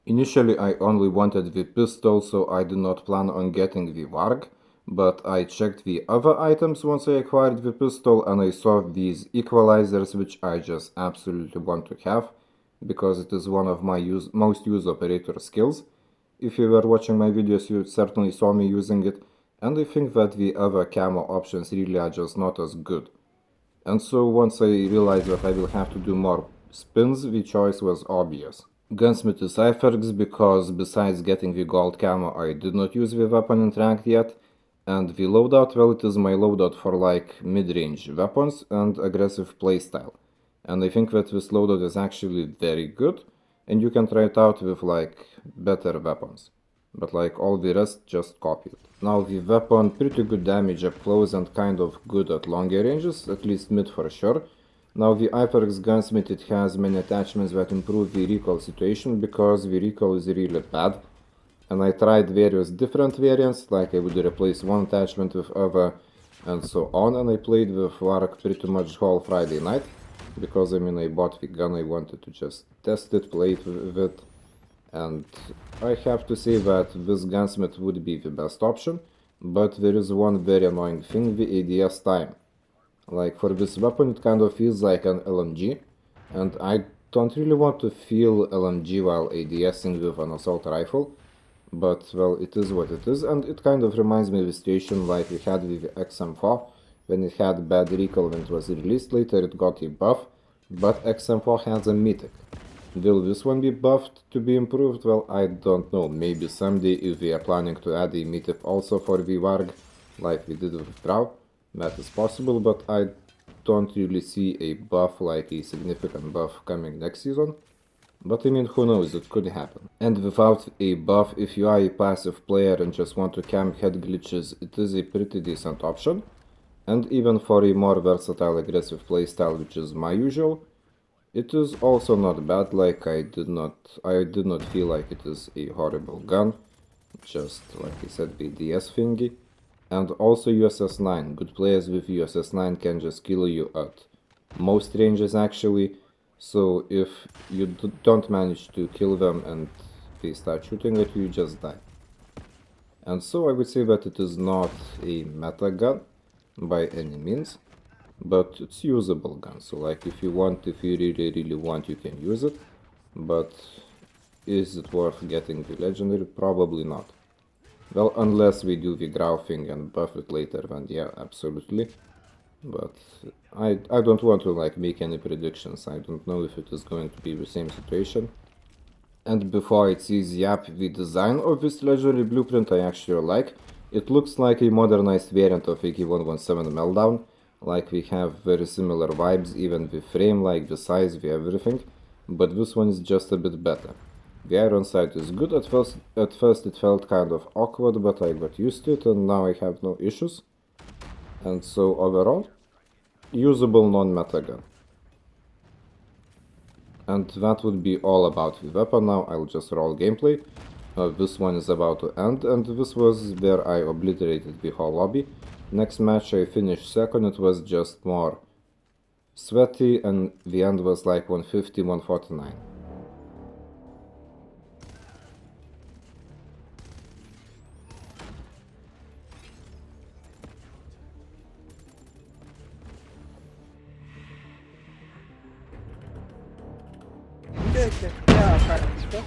Initially I only wanted the pistol, so I did not plan on getting the Varg, but I checked the other items once I acquired the pistol and I saw these equalizers, which I just absolutely want to have, because it is one of my most used operator skills. If you were watching my videos, you certainly saw me using it, and I think that the other camo options really are just not as good. And so once I realized that I will have to do more spins, the choice was obvious. Gunsmith is iFergs because besides getting the gold camo I did not use the weapon in ranked yet, and the loadout, well, it is my loadout for like mid-range weapons and aggressive playstyle. And I think that this loadout is actually very good, and you can try it out with like better weapons. But like all the rest, just copy it. Now the weapon, pretty good damage up close and kind of good at longer ranges, at least mid for sure. Now the iFerg's gunsmith, it has many attachments that improve the recoil situation, because the recoil is really bad. And I tried various different variants, like I would replace one attachment with other and so on, and I played with Varg pretty much whole Friday night, because I mean I bought the gun, I wanted to just test it, play it with it. And I have to say that this gunsmith would be the best option, but there is one very annoying thing, the ADS time. Like for this weapon it kind of feels like an LMG, and I don't really want to feel LMG while ADSing with an assault rifle, but well, it is what it is, and it kind of reminds me of a situation like we had with XM4, when it had bad recoil when it was released. Later it got a buff, but XM4 has a Mythic. Will this one be buffed to be improved? Well, I don't know. Maybe someday, if we are planning to add a Mythic also for the Varg, like we did with Drow, that is possible, but I don't really see a buff, like a significant buff, coming next season. But I mean, who knows, it could happen. And without a buff, if you are a passive player and just want to camp head glitches, it is a pretty decent option. And even for a more versatile aggressive playstyle, which is my usual, it is also not bad. Like I did not feel like it is a horrible gun, just like I said, the DS thingy. And also USS-9, good players with USS-9 can just kill you at most ranges actually, so if you don't manage to kill them and they start shooting at you, you just die. And so I would say that it is not a meta gun by any means, but it's usable gun, so like if you really want, you can use it, but is it worth getting the legendary? Probably not. Well, unless we do the Grau thing and buff it later, then yeah, absolutely. But I don't want to like make any predictions. I don't know if it is going to be the same situation. And before it says yap, the design of this legendary blueprint I actually like. It looks like a modernized variant of AK-117 Meltdown. Like we have very similar vibes, even the frame, like the size, the everything. But this one is just a bit better. The iron sight is good. At first it felt kind of awkward, but I got used to it and now I have no issues. And so overall, usable non-meta gun. And that would be all about the weapon. Now I'll just roll gameplay. This one is about to end, and this was where I obliterated the whole lobby. Next match I finished second, it was just more sweaty, and the end was like 150, 149. Где я? Apartment, что?